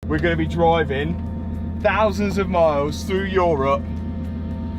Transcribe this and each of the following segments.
we're going to be driving thousands of miles through Europe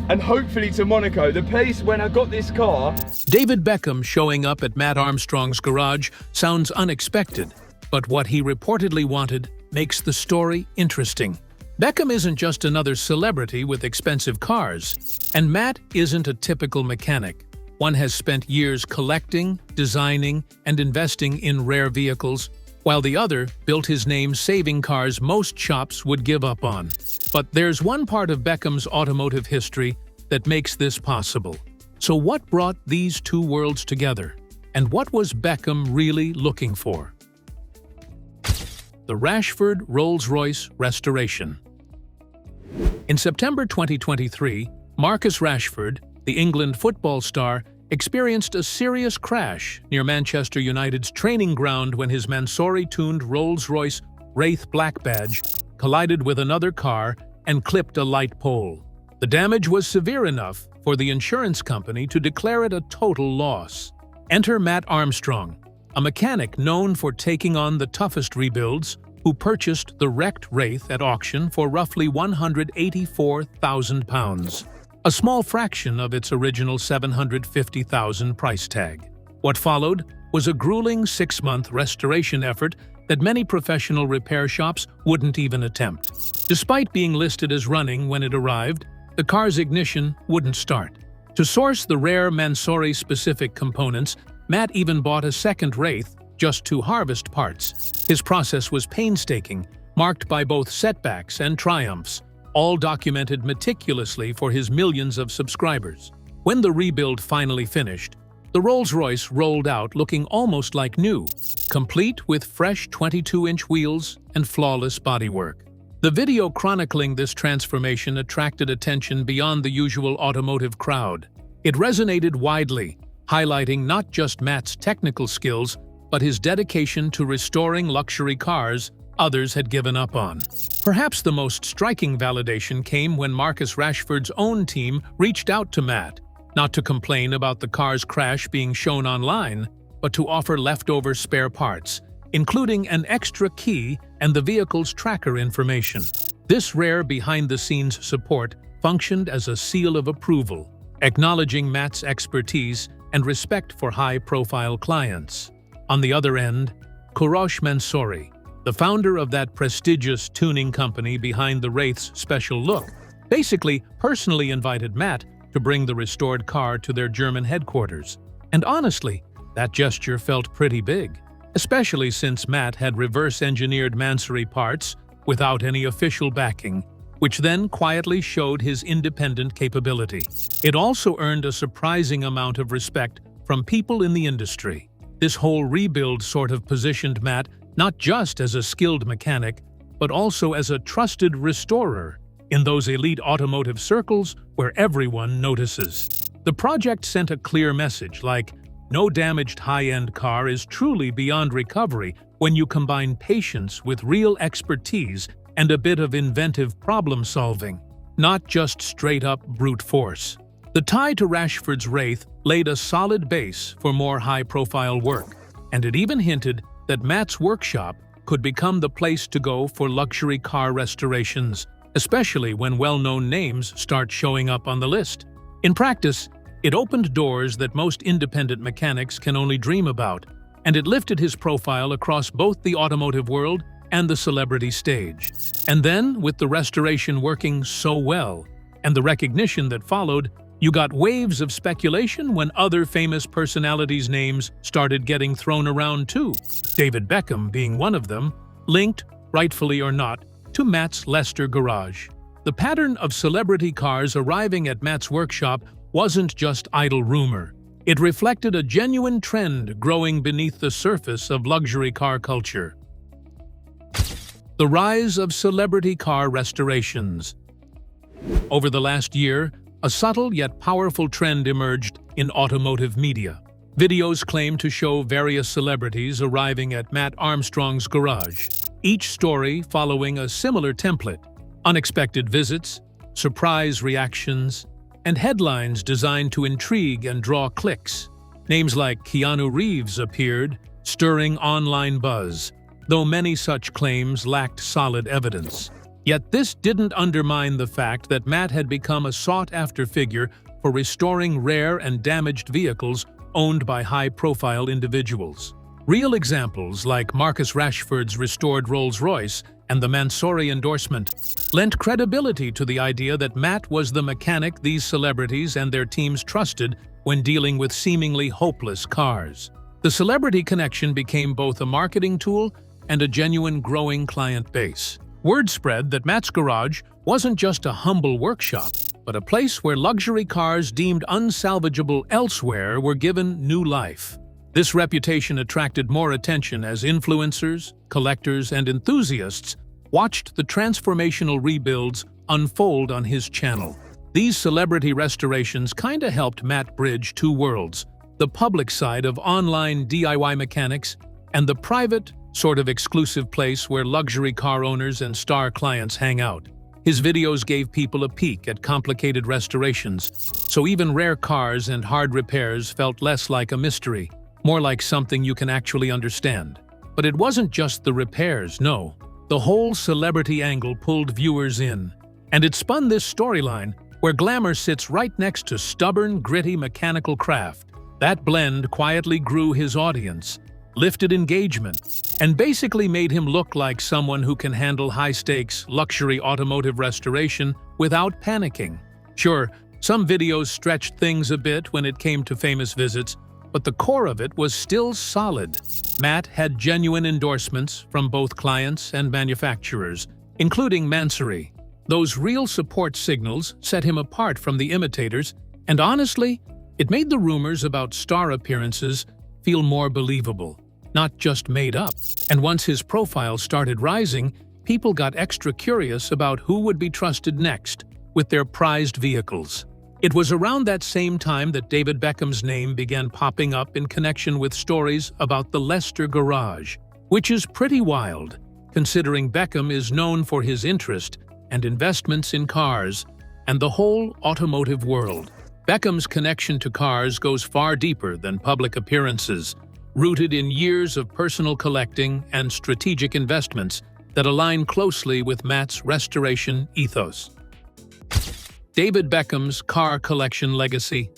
and hopefully to Monaco, the place when I got this car. David Beckham showing up at Mat Armstrong's garage sounds unexpected, but what he reportedly wanted makes the story interesting. Beckham isn't just another celebrity with expensive cars, and Mat isn't a typical mechanic. One has spent years collecting, designing, and investing in rare vehicles, while the other built his name saving cars most shops would give up on. But there's one part of Beckham's automotive history that makes this possible. So what brought these two worlds together? And what was Beckham really looking for? The Rashford Rolls-Royce restoration. In September 2023, Marcus Rashford, the England football star, experienced a serious crash near Manchester United's training ground when his Maserati-tuned Rolls-Royce Wraith black badge collided with another car and clipped a light pole. The damage was severe enough for the insurance company to declare it a total loss. Enter Mat Armstrong, a mechanic known for taking on the toughest rebuilds, who purchased the wrecked Wraith at auction for roughly £184,000, a small fraction of its original $750,000 price tag. What followed was a grueling 6-month restoration effort that many professional repair shops wouldn't even attempt. Despite being listed as running when it arrived, the car's ignition wouldn't start. To source the rare Mansory-specific components, Mat even bought a second Wraith just to harvest parts. His process was painstaking, marked by both setbacks and triumphs, all documented meticulously for his millions of subscribers. When the rebuild finally finished, the Rolls-Royce rolled out looking almost like new, complete with fresh 22-inch wheels and flawless bodywork. The video chronicling this transformation attracted attention beyond the usual automotive crowd. It resonated widely, highlighting not just Mat's technical skills, but his dedication to restoring luxury cars others had given up on. Perhaps the most striking validation came when Marcus Rashford's own team reached out to Mat, not to complain about the car's crash being shown online, but to offer leftover spare parts, including an extra key and the vehicle's tracker information. This rare behind-the-scenes support functioned as a seal of approval, acknowledging Mat's expertise and respect for high-profile clients. On the other end, Kourosh Mansouri, the founder of that prestigious tuning company behind the Wraith's special look, basically personally invited Mat to bring the restored car to their German headquarters. And honestly, that gesture felt pretty big, especially since Mat had reverse-engineered Mansory parts without any official backing, which then quietly showed his independent capability. It also earned a surprising amount of respect from people in the industry. This whole rebuild sort of positioned Mat not just as a skilled mechanic, but also as a trusted restorer in those elite automotive circles where everyone notices. The project sent a clear message like, no damaged high-end car is truly beyond recovery when you combine patience with real expertise and a bit of inventive problem-solving, not just straight-up brute force. The tie to Rashford's Wraith laid a solid base for more high-profile work, and it even hinted that Mat's workshop could become the place to go for luxury car restorations, especially when well-known names start showing up on the list. In practice, it opened doors that most independent mechanics can only dream about, and it lifted his profile across both the automotive world and the celebrity stage. And then, with the restoration working so well, and the recognition that followed, you got waves of speculation when other famous personalities' names started getting thrown around too, David Beckham being one of them, linked, rightfully or not, to Mat's Leicester garage. The pattern of celebrity cars arriving at Mat's workshop wasn't just idle rumor. It reflected a genuine trend growing beneath the surface of luxury car culture. The rise of celebrity car restorations. Over the last year, a subtle yet powerful trend emerged in automotive media. Videos claim to show various celebrities arriving at Mat Armstrong's garage, each story following a similar template: unexpected visits, surprise reactions, and headlines designed to intrigue and draw clicks. Names like Keanu Reeves appeared, stirring online buzz, though many such claims lacked solid evidence. Yet this didn't undermine the fact that Mat had become a sought-after figure for restoring rare and damaged vehicles owned by high-profile individuals. Real examples like Marcus Rashford's restored Rolls-Royce and the Mansouri endorsement lent credibility to the idea that Mat was the mechanic these celebrities and their teams trusted when dealing with seemingly hopeless cars. The celebrity connection became both a marketing tool and a genuine growing client base. Word spread that Mat's garage wasn't just a humble workshop, but a place where luxury cars deemed unsalvageable elsewhere were given new life. This reputation attracted more attention as influencers, collectors, and enthusiasts watched the transformational rebuilds unfold on his channel. These celebrity restorations kinda helped Mat bridge two worlds: the public side of online DIY mechanics and the private, sort of exclusive place where luxury car owners and star clients hang out. His videos gave people a peek at complicated restorations, so even rare cars and hard repairs felt less like a mystery, more like something you can actually understand. But it wasn't just the repairs, no. The whole celebrity angle pulled viewers in, and it spun this storyline where glamour sits right next to stubborn, gritty mechanical craft. That blend quietly grew his audience, lifted engagement, and basically made him look like someone who can handle high-stakes, luxury automotive restoration without panicking. Sure, some videos stretched things a bit when it came to famous visits, but the core of it was still solid. Mat had genuine endorsements from both clients and manufacturers, including Maserati. Those real support signals set him apart from the imitators, and honestly, it made the rumors about star appearances feel more believable, not just made up. And once his profile started rising, people got extra curious about who would be trusted next with their prized vehicles. It was around that same time that David Beckham's name began popping up in connection with stories about the Leicester garage, which is pretty wild, considering Beckham is known for his interest and investments in cars and the whole automotive world. Beckham's connection to cars goes far deeper than public appearances, rooted in years of personal collecting and strategic investments that align closely with Mat's restoration ethos. David Beckham's car collection legacy.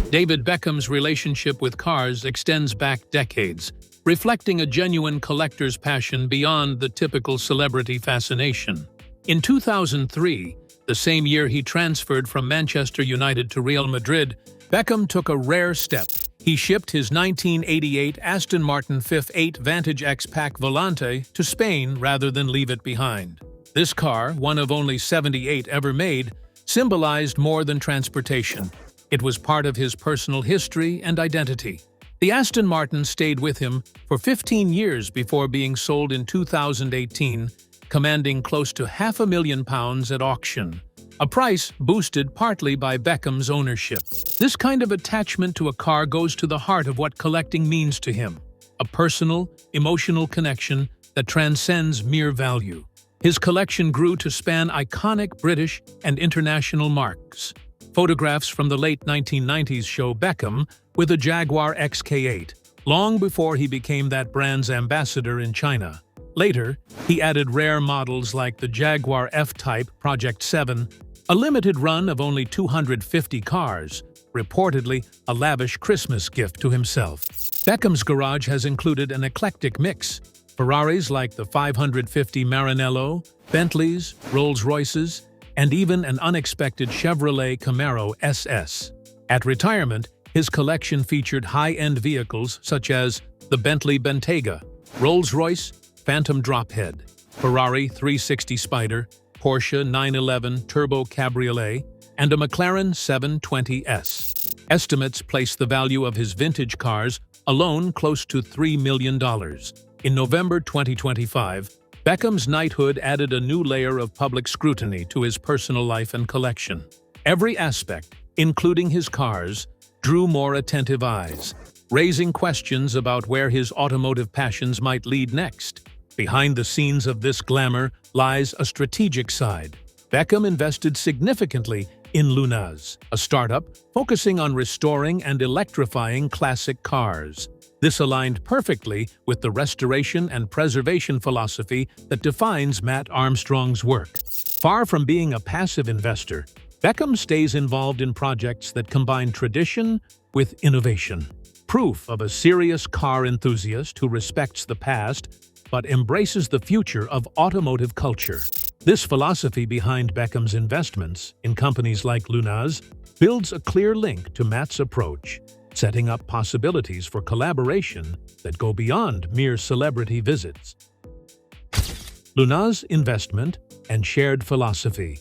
David Beckham's relationship with cars extends back decades, reflecting a genuine collector's passion beyond the typical celebrity fascination. In 2003, the same year he transferred from Manchester United to Real Madrid, Beckham took a rare step. He shipped his 1988 Aston Martin F8 Vantage X-Pack Volante to Spain rather than leave it behind. This car, one of only 78 ever made, symbolized more than transportation. It was part of his personal history and identity. The Aston Martin stayed with him for 15 years before being sold in 2018, commanding close to £500,000 at auction, a price boosted partly by Beckham's ownership. This kind of attachment to a car goes to the heart of what collecting means to him, a personal, emotional connection that transcends mere value. His collection grew to span iconic British and international marques. Photographs from the late 1990s show Beckham with a Jaguar XK8, long before he became that brand's ambassador in China. Later, he added rare models like the Jaguar F-Type Project 7, a limited run of only 250 cars, reportedly a lavish Christmas gift to himself. Beckham's garage has included an eclectic mix: Ferraris like the 550 Maranello, Bentleys, Rolls-Royces, and even an unexpected Chevrolet Camaro SS. At retirement, his collection featured high-end vehicles such as the Bentley Bentayga, Rolls-Royce Phantom Drophead, Ferrari 360 Spider, Porsche 911 Turbo Cabriolet, and a McLaren 720S. Estimates place the value of his vintage cars alone close to $3 million. In November 2025, Beckham's knighthood added a new layer of public scrutiny to his personal life and collection. Every aspect, including his cars, drew more attentive eyes, raising questions about where his automotive passions might lead next. Behind the scenes of this glamour lies a strategic side. Beckham invested significantly in Lunaz, a startup focusing on restoring and electrifying classic cars. This aligned perfectly with the restoration and preservation philosophy that defines Mat Armstrong's work. Far from being a passive investor, Beckham stays involved in projects that combine tradition with innovation. Proof of a serious car enthusiast who respects the past but embraces the future of automotive culture. This philosophy behind Beckham's investments in companies like Lunaz builds a clear link to Mat's approach, setting up possibilities for collaboration that go beyond mere celebrity visits. Lunaz investment and shared philosophy.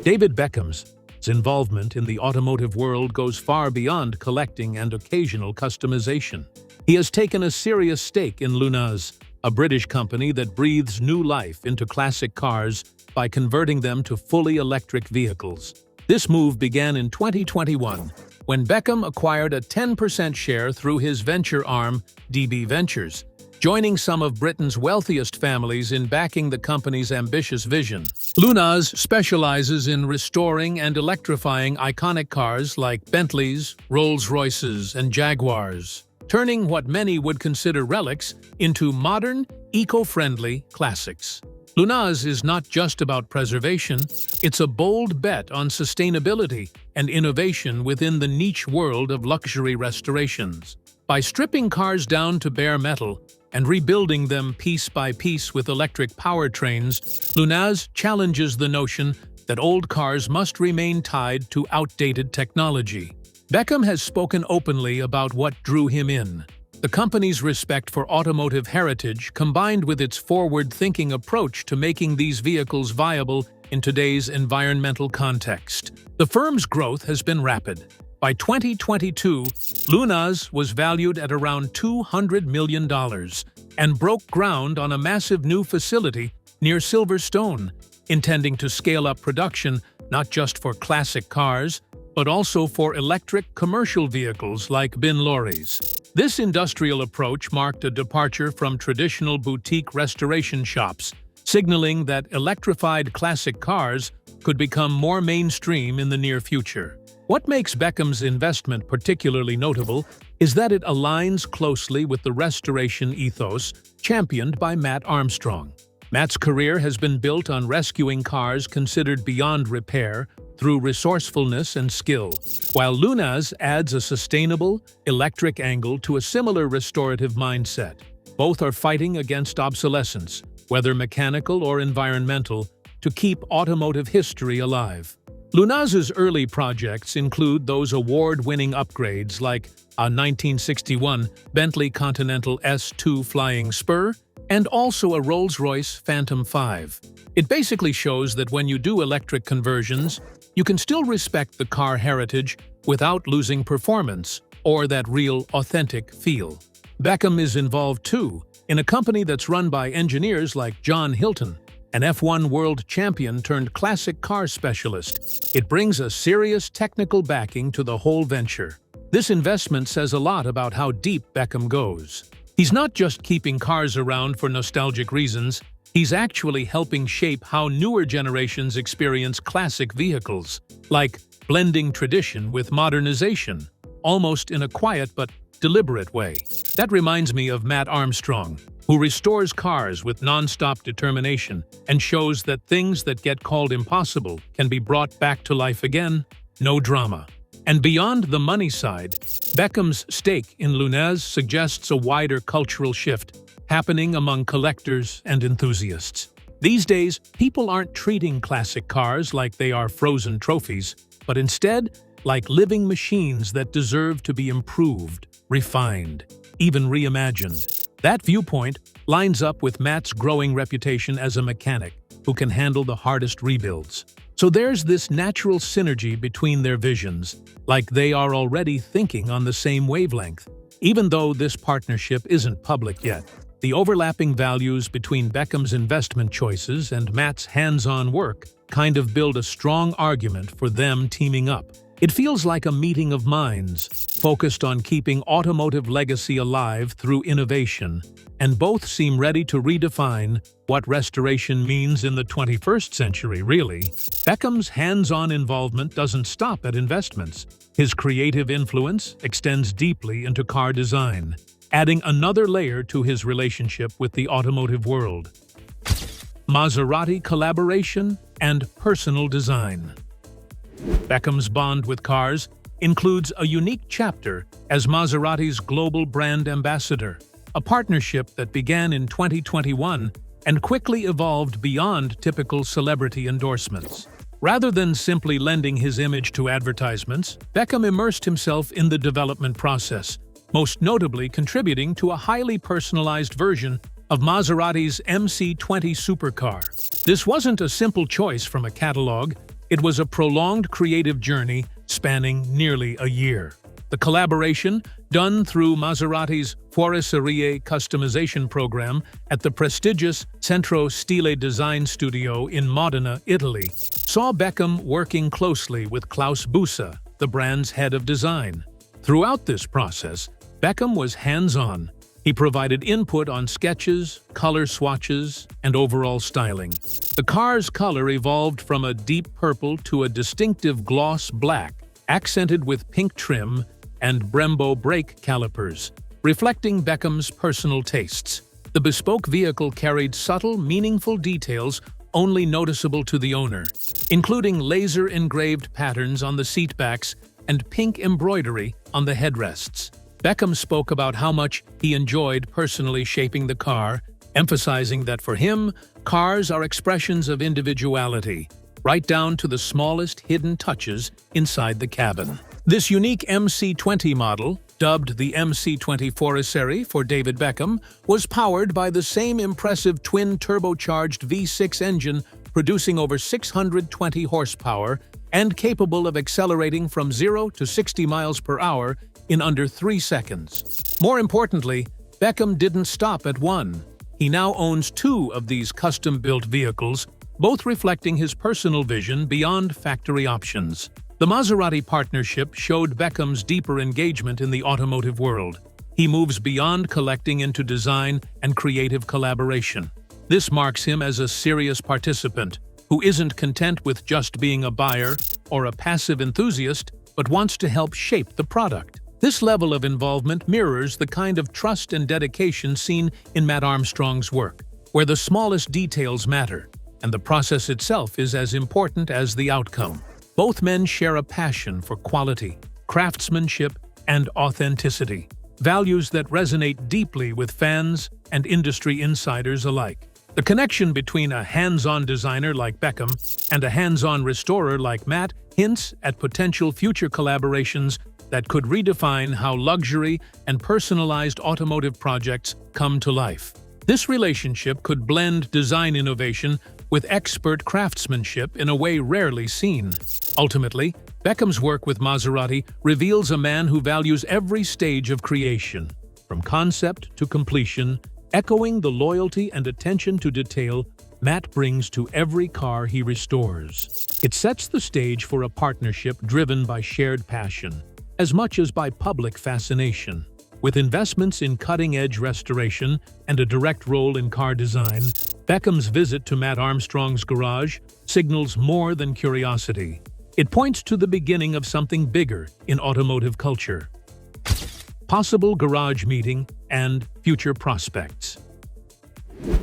David Beckham's involvement in the automotive world goes far beyond collecting and occasional customization. He has taken a serious stake in Lunaz, a British company that breathes new life into classic cars by converting them to fully electric vehicles. This move began in 2021, when Beckham acquired a 10% share through his venture arm, DB Ventures, joining some of Britain's wealthiest families in backing the company's ambitious vision. Lunaz specializes in restoring and electrifying iconic cars like Bentleys, Rolls-Royces, and Jaguars, turning what many would consider relics into modern, eco-friendly classics. Lunaz is not just about preservation, it's a bold bet on sustainability and innovation within the niche world of luxury restorations. By stripping cars down to bare metal and rebuilding them piece by piece with electric powertrains, Lunaz challenges the notion that old cars must remain tied to outdated technology. Beckham has spoken openly about what drew him in. The company's respect for automotive heritage combined with its forward-thinking approach to making these vehicles viable in today's environmental context. The firm's growth has been rapid. By 2022, Lunaz was valued at around $200 million and broke ground on a massive new facility near Silverstone, intending to scale up production not just for classic cars, but also for electric commercial vehicles like bin lorries. This industrial approach marked a departure from traditional boutique restoration shops, signaling that electrified classic cars could become more mainstream in the near future. What makes Beckham's investment particularly notable is that it aligns closely with the restoration ethos championed by Mat Armstrong. Mat's career has been built on rescuing cars considered beyond repair through resourcefulness and skill, while Lunaz adds a sustainable, electric angle to a similar restorative mindset. Both are fighting against obsolescence, whether mechanical or environmental, to keep automotive history alive. Lunaz's early projects include those award-winning upgrades like a 1961 Bentley Continental S2 Flying Spur and also a Rolls-Royce Phantom 5. It basically shows that when you do electric conversions, you can still respect the car heritage without losing performance or that real, authentic feel. Beckham is involved too in a company that's run by engineers like John Hilton, an F1 world champion turned classic car specialist. It brings a serious technical backing to the whole venture. This investment says a lot about how deep Beckham goes. He's not just keeping cars around for nostalgic reasons, he's actually helping shape how newer generations experience classic vehicles, like blending tradition with modernization, almost in a quiet but deliberate way. That reminds me of Mat Armstrong, who restores cars with non-stop determination and shows that things that get called impossible can be brought back to life again, no drama. And beyond the money side, Beckham's stake in Lunaz suggests a wider cultural shift happening among collectors and enthusiasts. These days, people aren't treating classic cars like they are frozen trophies, but instead like living machines that deserve to be improved, refined, even reimagined. That viewpoint lines up with Mat's growing reputation as a mechanic who can handle the hardest rebuilds. So there's this natural synergy between their visions, like they are already thinking on the same wavelength. Even though this partnership isn't public yet, the overlapping values between Beckham's investment choices and Mat's hands-on work kind of build a strong argument for them teaming up. It feels like a meeting of minds, focused on keeping automotive legacy alive through innovation, and both seem ready to redefine what restoration means in the 21st century, really. Beckham's hands-on involvement doesn't stop at investments. His creative influence extends deeply into car design, adding another layer to his relationship with the automotive world. Maserati collaboration and personal design. Beckham's bond with cars includes a unique chapter as Maserati's global brand ambassador, a partnership that began in 2021 and quickly evolved beyond typical celebrity endorsements. Rather than simply lending his image to advertisements, Beckham immersed himself in the development process, most notably contributing to a highly personalized version of Maserati's MC20 supercar. This wasn't a simple choice from a catalog, it was a prolonged creative journey spanning nearly a year. The collaboration, done through Maserati's Fuoriserie customization program at the prestigious Centro Stile Design Studio in Modena, Italy, saw Beckham working closely with Klaus Busse, the brand's head of design. Throughout this process, Beckham was hands-on. He provided input on sketches, color swatches, and overall styling. The car's color evolved from a deep purple to a distinctive gloss black, accented with pink trim and Brembo brake calipers, reflecting Beckham's personal tastes. The bespoke vehicle carried subtle, meaningful details only noticeable to the owner, including laser-engraved patterns on the seatbacks and pink embroidery on the headrests. Beckham spoke about how much he enjoyed personally shaping the car, emphasizing that for him, cars are expressions of individuality, right down to the smallest hidden touches inside the cabin. This unique MC20 model, dubbed the MC20 Fuoriserie for David Beckham, was powered by the same impressive twin-turbocharged V6 engine producing over 620 horsepower and capable of accelerating from 0 to 60 miles per hour in under 3 seconds. More importantly, Beckham didn't stop at one. He now owns 2 of these custom-built vehicles, both reflecting his personal vision beyond factory options. The Maserati partnership showed Beckham's deeper engagement in the automotive world. He moves beyond collecting into design and creative collaboration. This marks him as a serious participant who isn't content with just being a buyer or a passive enthusiast, but wants to help shape the product. This level of involvement mirrors the kind of trust and dedication seen in Mat Armstrong's work, where the smallest details matter, and the process itself is as important as the outcome. Both men share a passion for quality, craftsmanship, and authenticity, values that resonate deeply with fans and industry insiders alike. The connection between a hands-on designer like Beckham and a hands-on restorer like Mat hints at potential future collaborations that could redefine how luxury and personalized automotive projects come to life. This relationship could blend design innovation with expert craftsmanship in a way rarely seen. Ultimately, Beckham's work with Maserati reveals a man who values every stage of creation, from concept to completion, echoing the loyalty and attention to detail Mat brings to every car he restores. It sets the stage for a partnership driven by shared passion, as much as by public fascination. With investments in cutting-edge restoration and a direct role in car design, Beckham's visit to Mat Armstrong's garage signals more than curiosity. It points to the beginning of something bigger in automotive culture. Possible garage meeting and future prospects.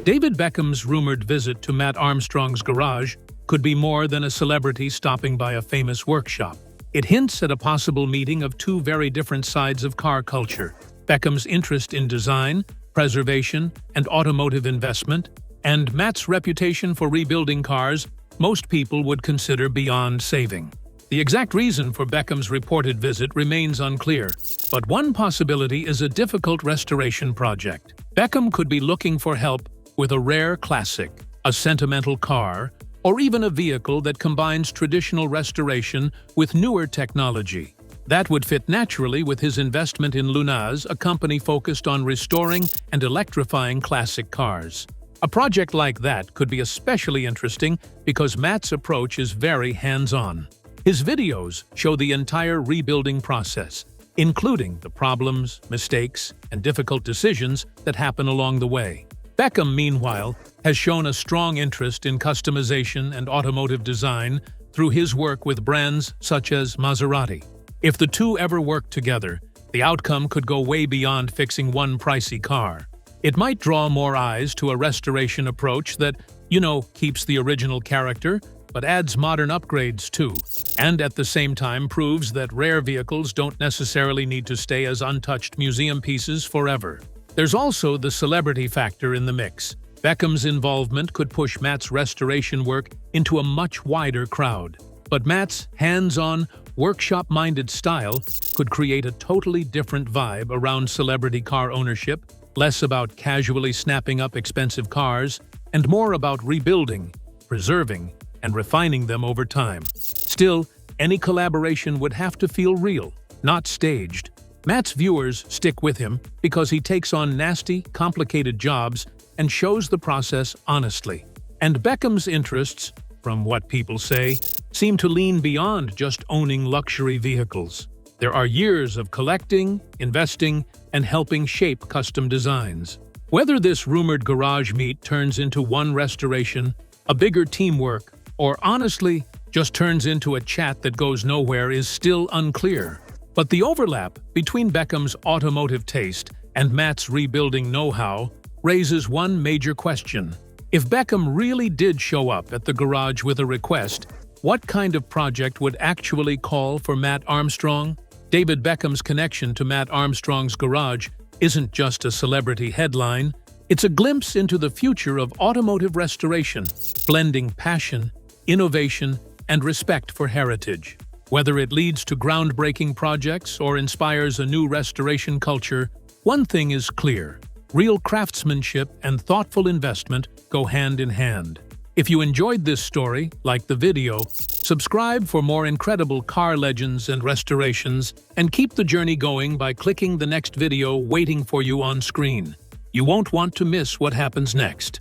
David Beckham's rumored visit to Mat Armstrong's garage could be more than a celebrity stopping by a famous workshop. It hints at a possible meeting of 2 very different sides of car culture: Beckham's interest in design, preservation, and automotive investment, and Mat's reputation for rebuilding cars most people would consider beyond saving. The exact reason for Beckham's reported visit remains unclear, but one possibility is a difficult restoration project. Beckham could be looking for help with a rare classic, a sentimental car, or even a vehicle that combines traditional restoration with newer technology. That would fit naturally with his investment in Lunaz, a company focused on restoring and electrifying classic cars. A project like that could be especially interesting because Mat's approach is very hands-on. His videos show the entire rebuilding process, including the problems, mistakes, and difficult decisions that happen along the way. Beckham, meanwhile, has shown a strong interest in customization and automotive design through his work with brands such as Maserati. If the two ever worked together, the outcome could go way beyond fixing one pricey car. It might draw more eyes to a restoration approach that, keeps the original character, but adds modern upgrades too, and at the same time proves that rare vehicles don't necessarily need to stay as untouched museum pieces forever. There's also the celebrity factor in the mix. Beckham's involvement could push Mat's restoration work into a much wider crowd. But Mat's hands-on, workshop-minded style could create a totally different vibe around celebrity car ownership, less about casually snapping up expensive cars, and more about rebuilding, preserving, and refining them over time. Still, any collaboration would have to feel real, not staged. Mat's viewers stick with him because he takes on nasty, complicated jobs and shows the process honestly. And Beckham's interests, from what people say, seem to lean beyond just owning luxury vehicles. There are years of collecting, investing, and helping shape custom designs. Whether this rumored garage meet turns into one restoration, a bigger teamwork, or honestly, just turns into a chat that goes nowhere is still unclear. But the overlap between Beckham's automotive taste and Mat's rebuilding know-how raises one major question. If Beckham really did show up at the garage with a request, what kind of project would actually call for Mat Armstrong? David Beckham's connection to Mat Armstrong's garage isn't just a celebrity headline, it's a glimpse into the future of automotive restoration, blending passion, innovation, and respect for heritage. Whether it leads to groundbreaking projects or inspires a new restoration culture, one thing is clear: real craftsmanship and thoughtful investment go hand in hand. If you enjoyed this story, like the video, subscribe for more incredible car legends and restorations, and keep the journey going by clicking the next video waiting for you on screen. You won't want to miss what happens next.